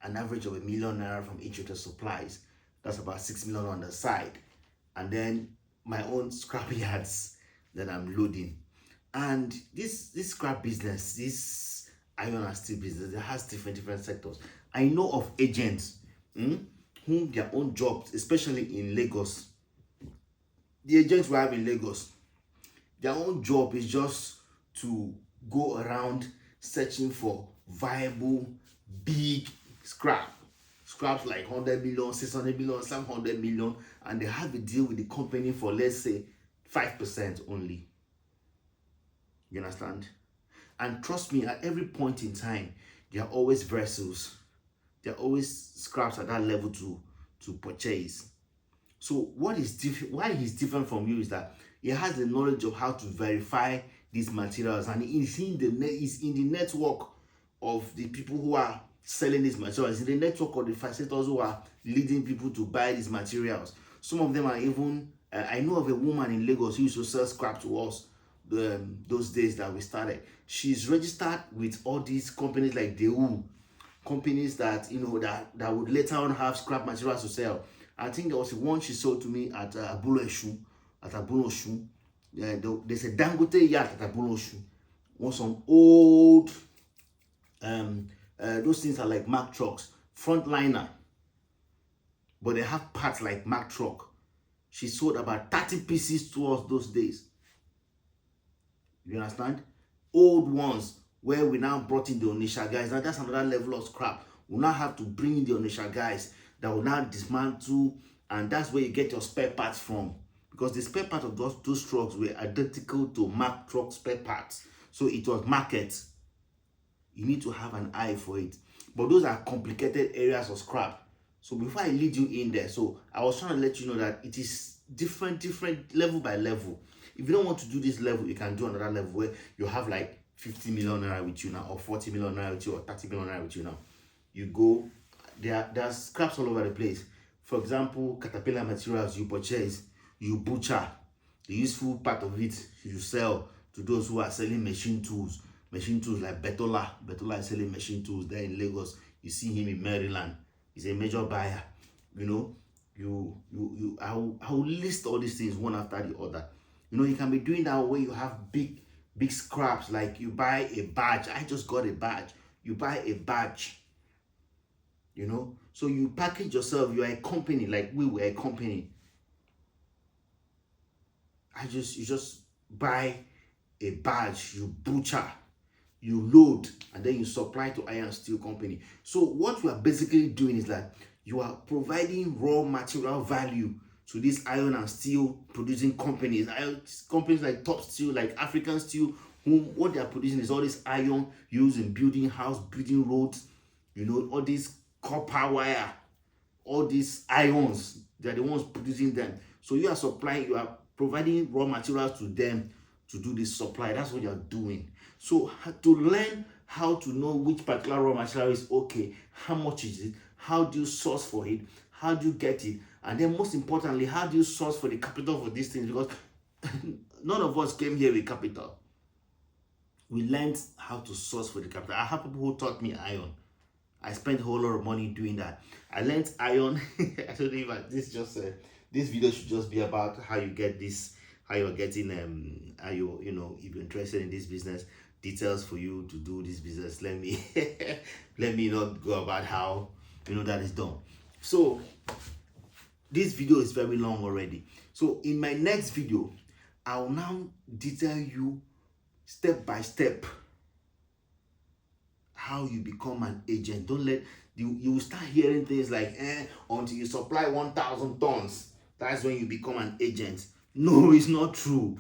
an average of ₦1 million from each of the supplies. That's about 6 million on the side. And then my own scrap yards that I'm loading. And this scrap business, this iron and steel business, it has different sectors. I know of agents whom their own jobs, especially in Lagos, the agents we have in Lagos, their own job is just to go around searching for viable, big scraps like 100 million, 600 million, 700 million, and they have a deal with the company for, let's say, 5% only. You understand? And trust me, at every point in time, there are always vessels. There are always scraps at that level to purchase. So what is different? Why he's different from you is that he has the knowledge of how to verify these materials, and he's in the network of the people who are selling these materials, in the network of the facilitators who are leading people to buy these materials. Some of them are even, I know of a woman in Lagos who used to sell scrap to us those days that we started. She's registered with all these companies like Daewoo, companies that, you know, that would later on have scrap materials to sell. I think there was one she sold to me at Abuloshu. There's a Dangote yard at Abuloshu. Want some old, those things are like Mack trucks, frontliner, but they have parts like Mack truck. She sold about 30 pieces to us those days. You understand? Old ones where we now brought in the Onisha guys. Now that's another level of scrap. We now have to bring in the Onisha guys that will now dismantle, and that's where you get your spare parts from. Because the spare part of those trucks were identical to Mack truck spare parts. So it was market. You need to have an eye for it. But those are complicated areas of scrap. So before I lead you in there, so I was trying to let you know that it is different level by level. If you don't want to do this level, you can do another level where you have like 50 million naira with you now, or 40 million naira with you, or 30 million naira with you now. You go, there are scraps all over the place. For example, Caterpillar materials you purchase, you butcher, the useful part of it you sell to those who are selling machine tools like Betola. Betola is selling machine tools there in Lagos. You see him in Maryland. He's a major buyer. You know, I will list all these things one after the other. You know, you can be doing that where you have big scraps, like you buy a badge. I just got a badge. You buy a badge. You know, so you package yourself. You are a company, like we were a company. You just buy a badge, you butcher, you load, and then you supply to iron steel company. So what you are basically doing is that you are providing raw material value to these iron and steel producing companies. Companies like Top Steel, like African Steel, what they are producing is all this iron used in building house, building roads, you know, all this copper wire, all these ions. They are the ones producing them. So you are providing raw materials to them to do this supply. That's what you're doing. So to learn how to know which particular raw material is okay, how much is it, how do you source for it, how do you get it, and then most importantly, how do you source for the capital for these things? Because none of us came here with capital. We learned how to source for the capital. I have people who taught me iron. I spent a whole lot of money doing that. I learned iron. I don't know if this video should just be about how you get this, how you're getting how you know, if you're interested in this business, details for you to do this business. Let me let me not go about how, you know, that is done. So this video is very long already. So in my next video, I'll now detail you step by step how you become an agent. Don't let you start hearing things like until you supply 1,000 tons, that's when you become an agent. No, it's not true.